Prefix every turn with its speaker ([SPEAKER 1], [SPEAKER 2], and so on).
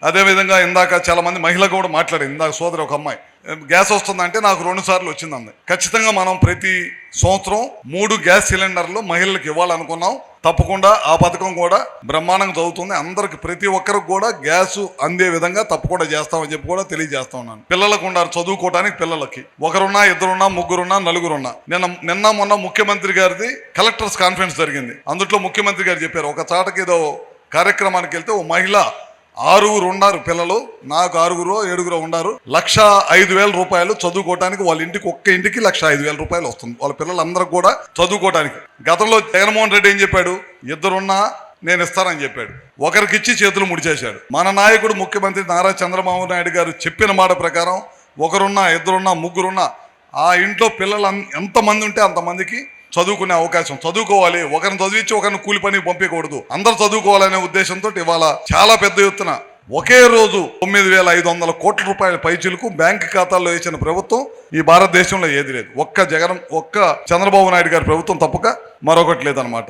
[SPEAKER 1] అదేవిధంగా ఇందాక చాలా మంది మహిళ కూడా మాట్లాడింది, ఇందాక సోదరి ఒక అమ్మాయి గ్యాస్ వస్తుందంటే నాకు 2 సార్లు వచ్చిందంది. ఖచ్చితంగా మనం ప్రతి సంవత్సరం 3 గ్యాస్ సిలిండర్లు మహిళలకు ఇవ్వాలనుకున్నాం. తప్పకుండా ఆ పథకం కూడా బ్రహ్మాండంగా చదువుతుంది. అందరికి ప్రతి ఒక్కరికి కూడా గ్యాస్ అందే విధంగా తప్పకుండా చేస్తామని చెప్పి కూడా తెలియజేస్తా ఉన్నాను. పిల్లలకు ఉన్నారు చదువుకోవడానికి, పిల్లలకి ఒకరున్నా, ఇద్దరున్నా, ముగ్గురున్నా, నలుగురున్నా. నిన్న మొన్న ముఖ్యమంత్రి గారిది కలెక్టర్స్ కాన్ఫరెన్స్ జరిగింది. అందులో ముఖ్యమంత్రి గారు చెప్పారు, ఒక చాటకి ఏదో కార్యక్రమానికి వెళ్తే ఓ మహిళ 6 ఉన్నారు పిల్లలు, నాకు 6 7 ఉన్నారు, 1,05,000 రూపాయలు చదువుకోవడానికి వాళ్ళ ఇంటికి, ఒక్క ఇంటికి 1,05,000 రూపాయలు వస్తుంది వాళ్ళ పిల్లలందరికి కూడా చదువుకోవడానికి. గతంలో జగన్మోహన్ రెడ్డి ఏం చెప్పాడు, ఇద్దరున్నా నేను ఇస్తానని చెప్పాడు, ఒకరికిచ్చి చేతులు ముడిచేశాడు. మన నాయకుడు ముఖ్యమంత్రి నారా చంద్రబాబు నాయుడు గారు చెప్పిన మాట ప్రకారం ఒకరున్నా, ఇద్దరున్నా, ముగ్గురున్నా ఆ ఇంట్లో పిల్లలు ఎంతమంది ఉంటే అంతమందికి చదువుకునే అవకాశం, చదువుకోవాలి. ఒకరిని చదివించి ఒకరిని కూలి పనికి పంపించకూడదు, అందరు చదువుకోవాలనే ఉద్దేశంతో ఇవాళ చాలా పెద్ద ఎత్తున ఒకే రోజు 9,500 కోట్ల రూపాయల పైచీలకు బ్యాంక్ ఖాతాల్లో వేసిన ప్రభుత్వం ఈ భారతదేశంలో ఏది లేదు. ఒక్క చంద్రబాబు నాయుడు గారి ప్రభుత్వం తప్పక మరొకటి లేదనమాట.